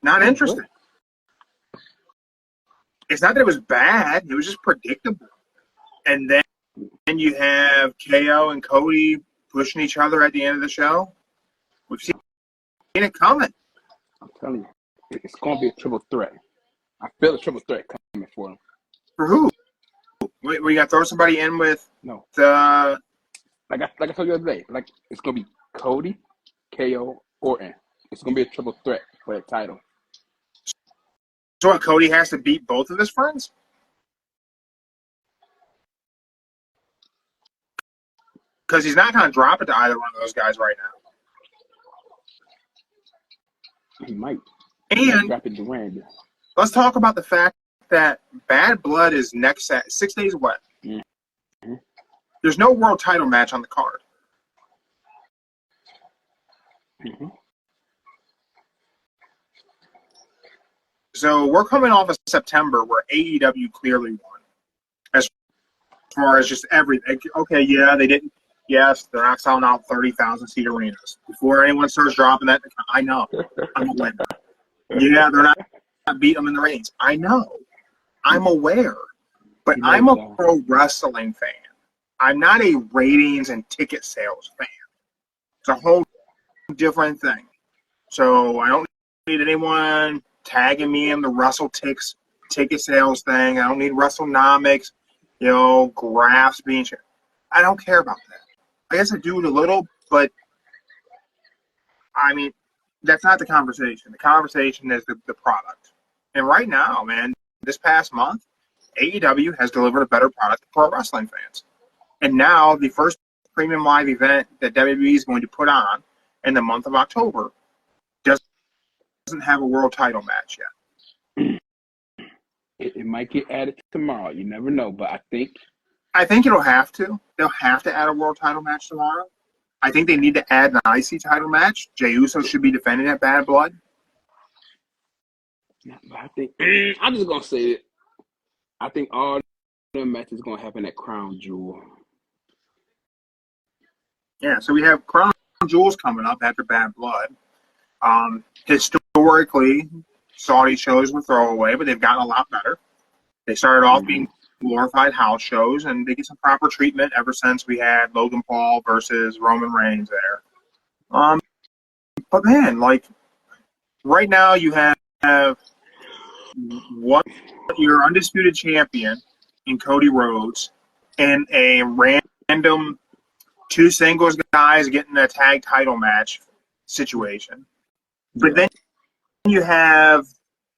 not interesting. It's not that it was bad. It was just predictable. And then you have KO and Cody pushing each other at the end of the show. We've seen it coming. I'm telling you, it's going to be a triple threat. I feel a triple threat coming for him. For who? We got to throw somebody in with No. the... Like I told you the other day, like it's going to be Cody, KO, Orton. It's going to be a triple threat for that title. So what, Cody has to beat both of his friends? Because he's not going to drop it to either one of those guys right now. He might. And drop it to Randy. Let's talk about the fact that Bad Blood is next 6 days away. Mm-hmm. There's no world title match on the card. Mm-hmm. So we're coming off of September where AEW clearly won. As far as just everything. Okay, yeah, they didn't. Yes, they're not selling out 30,000-seat arenas. Before anyone starts dropping that, I know. I'm aware. Yeah, they're not beating them in the ratings. I know. I'm aware. But I'm a pro wrestling fan. I'm not a ratings and ticket sales fan. It's a whole different thing. So I don't need anyone tagging me in the WrestleTix ticket sales thing. I don't need WrestleNomics, graphs being shared. I don't care about that. I guess I do it a little, but I mean, that's not the conversation. The conversation is the product. And right now, man, this past month, AEW has delivered a better product to pro wrestling fans. And now the first premium live event that WWE is going to put on in the month of October doesn't have a world title match yet. It might get added tomorrow. You never know, but I think it'll have to. They'll have to add a world title match tomorrow. I think they need to add an IC title match. Jey Uso should be defending at Bad Blood. But I think I'm just gonna say it. I think all the matches gonna happen at Crown Jewel. Yeah, so we have Crown Jewels coming up after Bad Blood. Historically, Saudi shows were throwaway, but they've gotten a lot better. They started off being glorified house shows, and they get some proper treatment ever since we had Logan Paul versus Roman Reigns there. But man, like right now you have what your undisputed champion in Cody Rhodes and a random 2 singles guys getting a tag title match situation. But then you have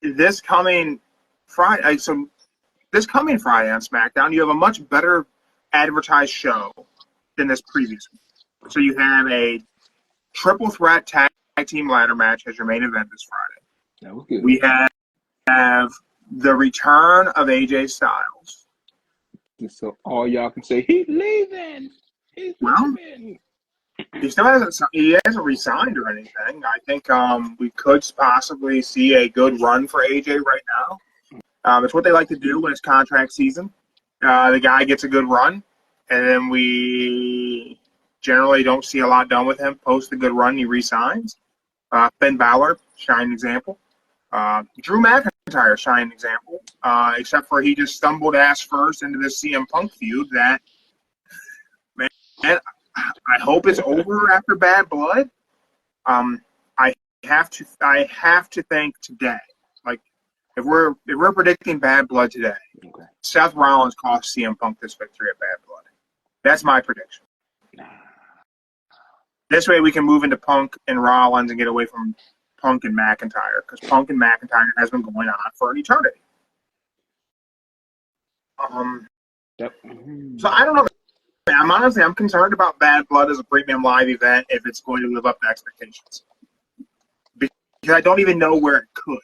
this coming Friday. So this coming Friday on SmackDown, you have a much better advertised show than this previous one. So you have a triple threat tag team ladder match as your main event this Friday. That was good. We have the return of AJ Styles. So all y'all can say, he's leaving. He's leaving. He still hasn't resigned or anything. I think we could possibly see a good run for AJ right now. It's what they like to do when it's contract season. The guy gets a good run, and then we generally don't see a lot done with him. Post a good run, he resigns. Finn Balor, shining example. Drew McIntyre, shining example. Except for he just stumbled ass first into this CM Punk feud that, man, I hope it's over after Bad Blood. I have to think today. Like, if we're predicting Bad Blood today, Okay. Seth Rollins cost CM Punk this victory at Bad Blood. That's my prediction. This way we can move into Punk and Rollins and get away from Punk and McIntyre, because Punk and McIntyre has been going on for an eternity. Yep. So I don't know. I'm concerned about Bad Blood as a premium live event if it's going to live up to expectations. Because I don't even know where it could.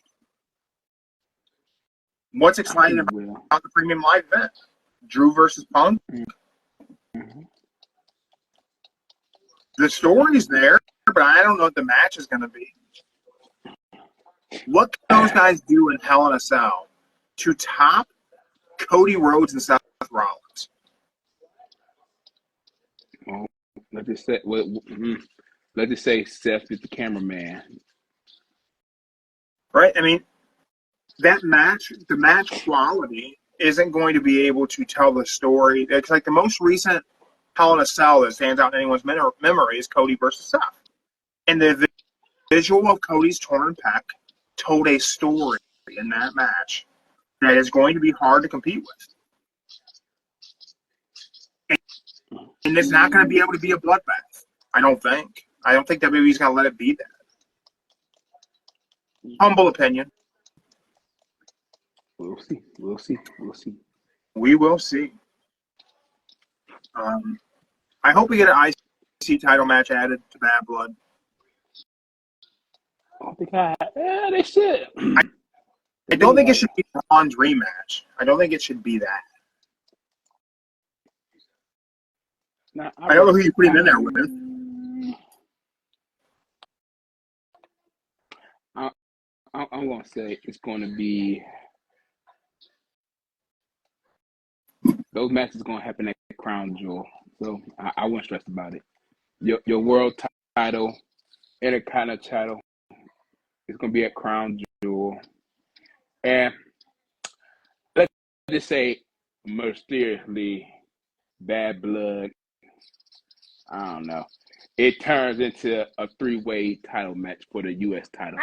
What's exciting about the premium live event? Drew versus Punk? Mm-hmm. The story's there, but I don't know what the match is going to be. What can those guys do in Hell in a Cell to top Cody Rhodes and Seth Rollins? Well, let's just say Seth is the cameraman. Right? I mean, the match quality isn't going to be able to tell the story. It's like the most recent Hell in a Cell that stands out in anyone's memory is Cody versus Seth. And the visual of Cody's torn pec told a story in that match that is going to be hard to compete with. And it's not going to be able to be a bloodbath. I don't think WWE's going to let it be that. Humble opinion. We'll see. We will see. I hope we get an IC title match added to Bad Blood. Oh my God. Yeah, they should. I don't think it should be Braun's rematch. I don't think it should be that. Now, I don't know who you put him in there with. I'm going to say it's going to be those matches going to happen at Crown Jewel. So I wasn't stressed about it. Your world title, Intercontinental title, is going to be at Crown Jewel. And let's just say mysteriously Bad Blood, I don't know, it turns into a 3-way title match for the U.S. title.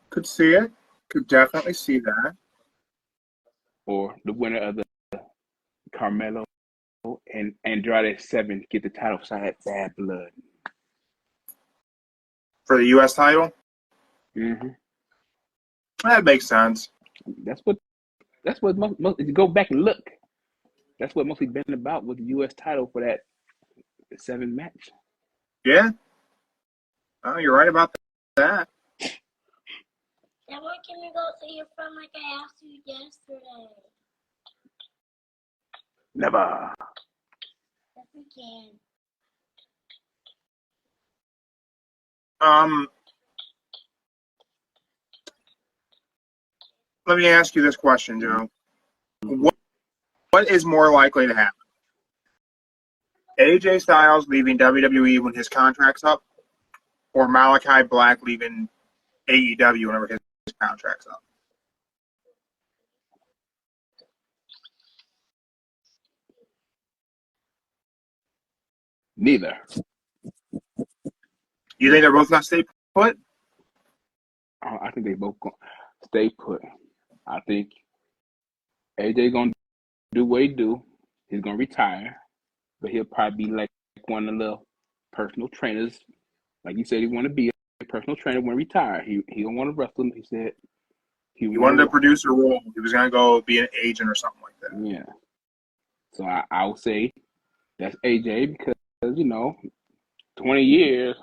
Could see it. Could definitely see that. Or the winner of the Carmelo and Andrade 7 get the title shot at Bad Blood. For the U.S. title? Mm-hmm. That makes sense. That's what most if you go back and look, that's what mostly been about with the U.S. title for that 7 match. Yeah. Oh, you're right about that. Now, where can we go see your friend like I asked you yesterday? Never. Yes, we can. Let me ask you this question, Joe. What is more likely to happen? AJ Styles leaving WWE when his contract's up, or Malachi Black leaving AEW whenever his contract's up? Neither. You think they're both going to stay put? I think they both going to stay put. I think AJ going to do what he do. He's going to retire, but he'll probably be like one of the little personal trainers. Like he said, he want to be a personal trainer when he retire. He don't want to wrestle. He said he wanted a producer role. He was going to go be an agent or something like that. Yeah. So I would say that's AJ because, 20 years,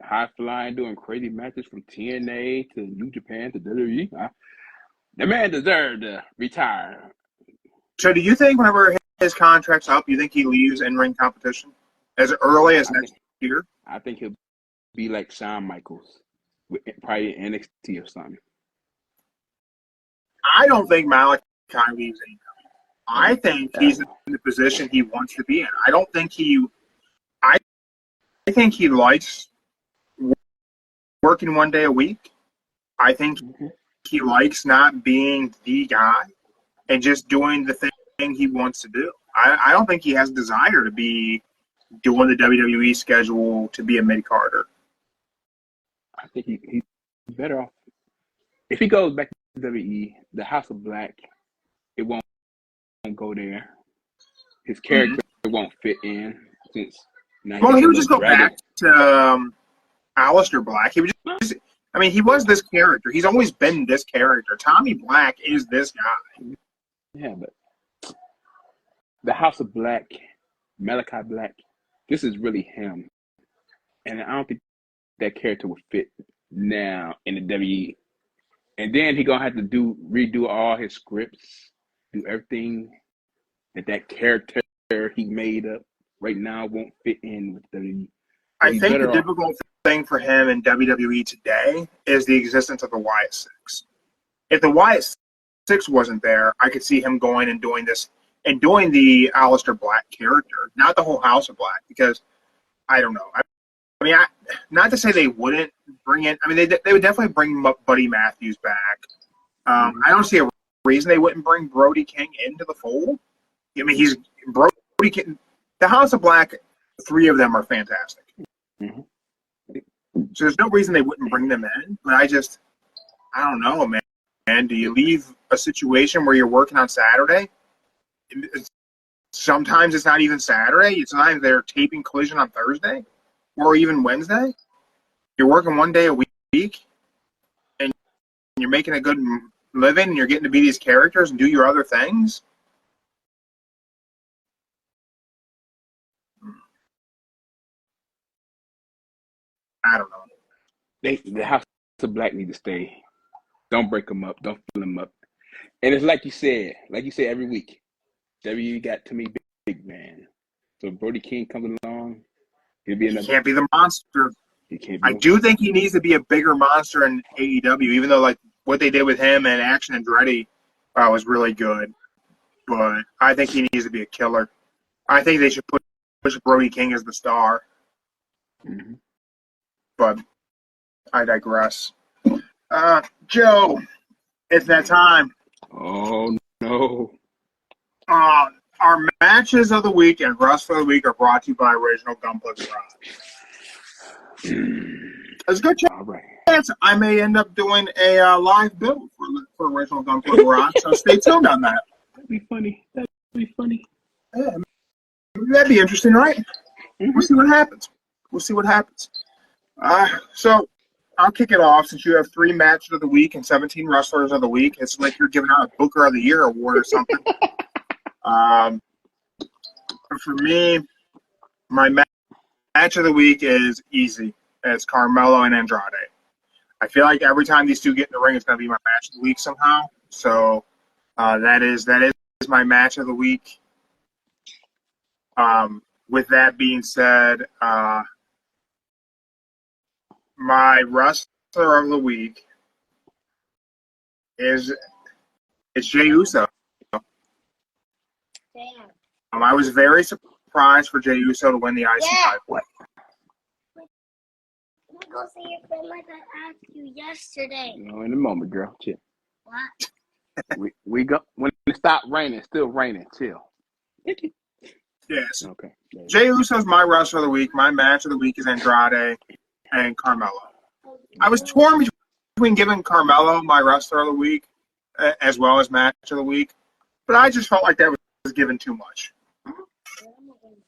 high flying, doing crazy matches from TNA to New Japan to WWE. The man deserved to retire. So do you think whenever his contract's up, you think he leaves in-ring competition as early as next year? I think he'll be like Shawn Michaels, probably NXT or something. I don't think Malachi leaves anytime. I think he's in the position he wants to be in. I think he likes working one day a week. I think he likes not being the guy and just doing the he wants to do. I don't think he has a desire to be doing the WWE schedule to be a mid-carder. I think he's better off. If he goes back to WWE, the House of Black, it won't go there. His character won't fit in since now. Well, he would just go back to Aleister Black. He would just, I mean, he was this character. He's always been this character. Tommy Black is this guy. Yeah, but the House of Black, Malachi Black, this is really him. And I don't think that character would fit now in the WWE. And then he's gonna have to redo all his scripts, do everything that character he made up right now won't fit in with WWE. I think the difficult thing for him in WWE today is the existence of the Wyatt Six. If the Wyatt Six wasn't there, I could see him going and doing this and doing the Aleister Black character, not the whole House of Black, because I don't know. I mean, not to say they wouldn't bring in. I mean, they would definitely bring Buddy Matthews back. I don't see a reason they wouldn't bring Brody King into the fold. I mean, he's Brody King. The House of Black, 3 of them are fantastic. Mm-hmm. So there's no reason they wouldn't bring them in. But I don't know, man. And do you leave a situation where you're working on Saturday? Sometimes it's not even Saturday. Sometimes they're taping Collision on Thursday or even Wednesday. You're working 1 day a week, and you're making a good living, and you're getting to be these characters and do your other things. I don't know. The House of Black need to stay. Don't break them up. Don't fill them up. And it's like you said every week. WWE got too many big man. So if Brody King comes along, he'll be another. He can't be the monster. He can't be I do think he needs to be a bigger monster in AEW, even though like what they did with him and Action Andretti was really good. But I think he needs to be a killer. I think they should push Brody King as the star. Mm-hmm. But I digress. Joe, it's that time. Oh, no. Our matches of the week and Wrestler of the Week are brought to you by Original Gunpla Garage. There's a good chance I may end up doing a live build for Original Gunpla Garage, so stay tuned on that. That'd be funny. Yeah, that'd be interesting, right? Mm-hmm. We'll see what happens. So I'll kick it off since you have 3 matches of the week and 17 wrestlers of the week. It's like you're giving out a Booker of the Year award or something. For me, my match of the week is easy. It's Carmelo and Andrade. I feel like every time these two get in the ring, it's going to be my match of the week somehow. So that is my match of the week. With that being said, my wrestler of the week it's Jey Uso. Damn. I was very surprised for Jey Uso to win the IC title. Can we go see your friend like I asked you yesterday? No, in a moment, girl. Chill. What? we go when it stopped raining. It's still raining. Chill. Yes. Okay. Jey Uso's my wrestler of the week. My match of the week is Andrade and Carmelo. I was torn between giving Carmelo my wrestler of the week as well as match of the week, but I just felt like that was given too much.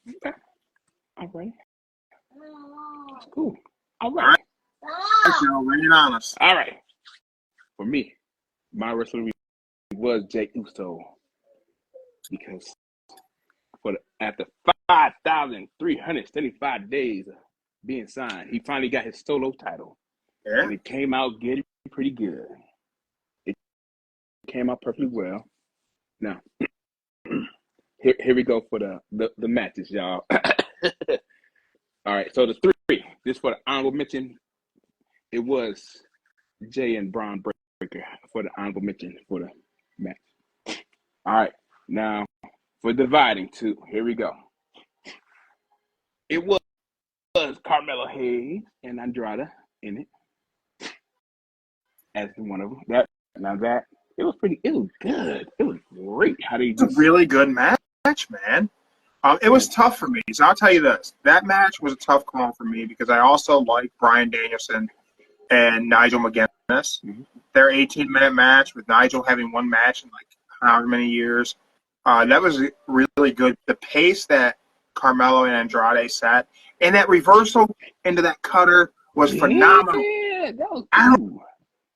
Okay. All right. That's cool. All right. All right. So, lay it on us. All right. For me, my wrestler of the week was Jey Uso because after 5,375 days of being signed, he finally got his solo title. Yeah. And it came out getting pretty good. It came out perfectly well. Now, here we go for the matches, y'all. All right, so the 3. This for the honorable mention. It was Jay and Braun Breaker for the honorable mention for the match. All right, now for dividing 2, here we go. It was Carmelo Hayes and Andrade in it as one of them. That It was pretty. It was good. It was great. How they It's a really good match, man. It was tough for me. So I'll tell you this: that match was a tough call for me because I also like Bryan Danielson and Nigel McGuinness. Mm-hmm. Their 18-minute match with Nigel having one match in like however many years. That was really good. The pace that Carmelo and Andrade set, and that reversal into that cutter was phenomenal. Yeah, that was cool.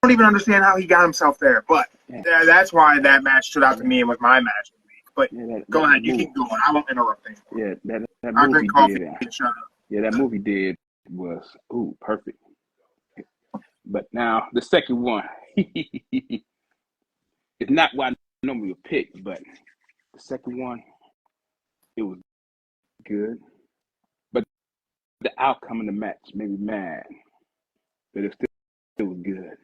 I don't even understand how he got himself there, but that's why that match stood out to me and was my match of the week. But go ahead, you keep going. I won't interrupt anymore. Yeah, that I'll movie drink coffee did. and shut up. Yeah, that movie did was perfect. But now the second one, it's not what I normally would pick, but the second one, it was good. But the outcome of the match made me mad. But it still was good.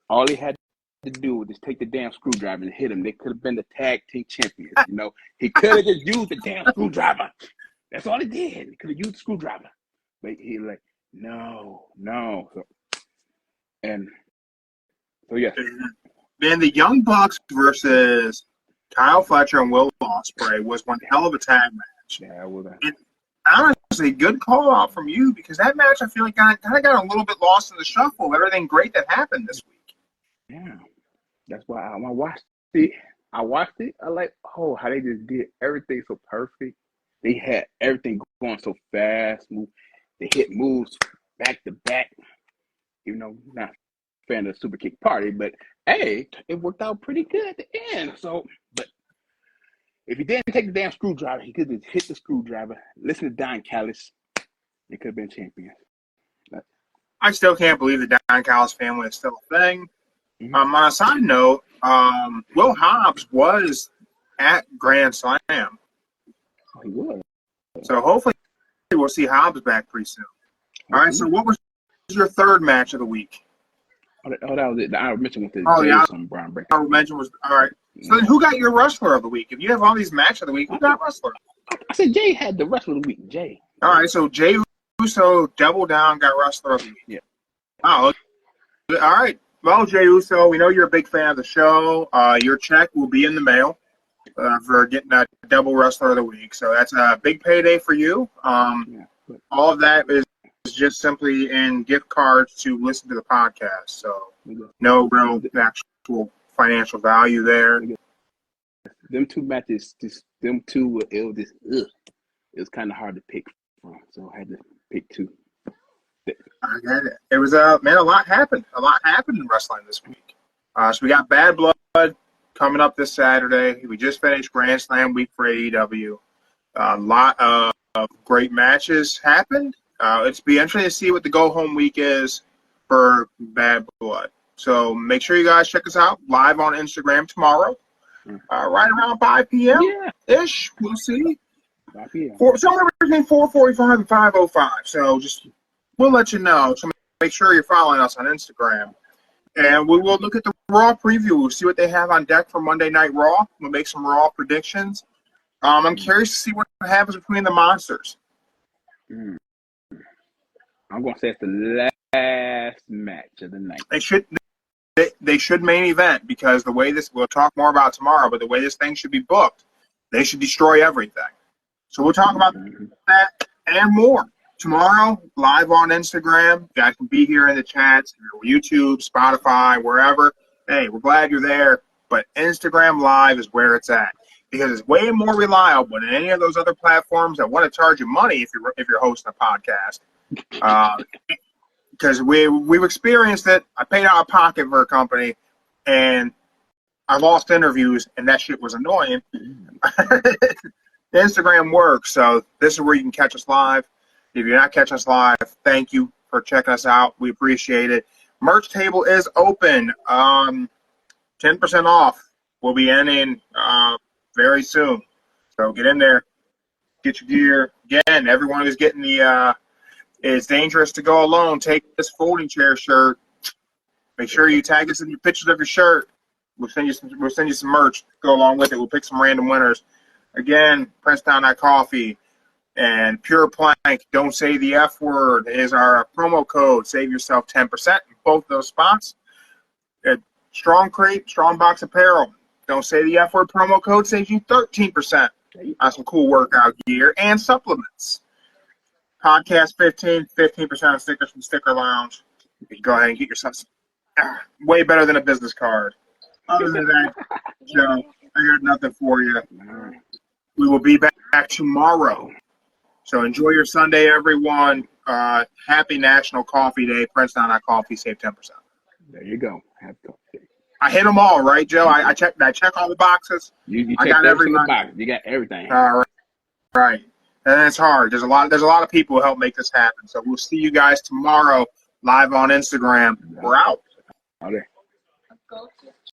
All they had to do was just take the damn screwdriver and hit him. They could have been the tag team champions, you know. He could have just used the damn screwdriver. That's all he did. He could have used the screwdriver. But he like, no. So yes. Man, the Young Bucks versus Kyle Fletcher and Will Ospreay was one hell of a tag match. Yeah, well, and honestly, good call out from you because that match I feel like kind of got a little bit lost in the shuffle. Everything great that happened this week. Yeah, that's why I watched it. I like, how they just did everything so perfect. They had everything going so fast. They hit moves back to back. You know, not a fan of the super kick party, but hey, it worked out pretty good at the end. So, but if he didn't take the damn screwdriver, he could have hit the screwdriver. Listen to Don Callis. They could have been champions. I still can't believe the Don Callis family is still a thing. Mm-hmm. On a side note, Will Hobbs was at Grand Slam. Oh, he was. So hopefully we'll see Hobbs back pretty soon. All right, so what was your third match of the week? Oh, that was it. The honorable mention was the Brown Breaker. Honorable mention was, all right. So then who got your wrestler of the week? If you have all these matches of the week, who got wrestler? I said Jay had the wrestler of the week. Jay. All right, so Jay Uso, double down, got wrestler of the week. Yeah. Oh, all right. Well, Jay Uso, we know you're a big fan of the show. Your check will be in the mail for getting a double wrestler of the week. So that's a big payday for you. All of that is just simply in gift cards to listen to the podcast. So no real actual financial value there. Them two matches, it was kind of hard to pick from. So I had to pick two. I get it. It was a lot happened. A lot happened in wrestling this week. So we got Bad Blood coming up this Saturday. We just finished Grand Slam week for AEW. A lot of great matches happened. It's be interesting to see what the go home week is for Bad Blood. So make sure you guys check us out live on Instagram tomorrow, right around 5 p.m. ish. We'll see. 5 p.m. Somewhere between 4:45 and 5:05. So we'll let you know. So make sure you're following us on Instagram. And we will look at the Raw preview. We'll see what they have on deck for Monday Night Raw. We'll make some Raw predictions. I'm curious to see what happens between the monsters. I'm going to say it's the last match of the night. They should main event because the way this, we'll talk more about tomorrow, but the way this thing should be booked, they should destroy everything. So we'll talk about that and more. Tomorrow, live on Instagram. You guys can be here in the chats, YouTube, Spotify, wherever. Hey, we're glad you're there, but Instagram Live is where it's at because it's way more reliable than any of those other platforms that want to charge you money if you're hosting a podcast. Because we've experienced it. I paid out of pocket for a company, and I lost interviews, and that shit was annoying. Instagram works, so this is where you can catch us live. If you're not catching us live, thank you for checking us out. We appreciate it. Merch table is open. 10% off. We'll be ending very soon. So get in there. Get your gear. Again, everyone is getting the It's Dangerous to Go Alone. Take this folding chair shirt. Make sure you tag us in your pictures of your shirt. We'll send you some merch to go along with it. We'll pick some random winners. Again, press down that coffee. And Pure Plank, don't say the F word, is our promo code. Save yourself 10% in both those spots. Strong Crate, Strong Box Apparel. Don't say the F word promo code saves you 13% on some cool workout gear and supplements. Podcast 15% on stickers from Sticker Lounge. You can go ahead and get yourself way better than a business card. Other than that, Joe, I got nothing for you. We will be back tomorrow. So enjoy your Sunday, everyone. Happy National Coffee Day. Princeton.coffee, save 10%. There you go. Happy coffee. I hit them all, right, Joe? I check all the boxes. You I checked got every single everybody. box. You got everything. All right. And it's hard. There's a lot of people who help make this happen. So we'll see you guys tomorrow live on Instagram. We're out. All right. Go to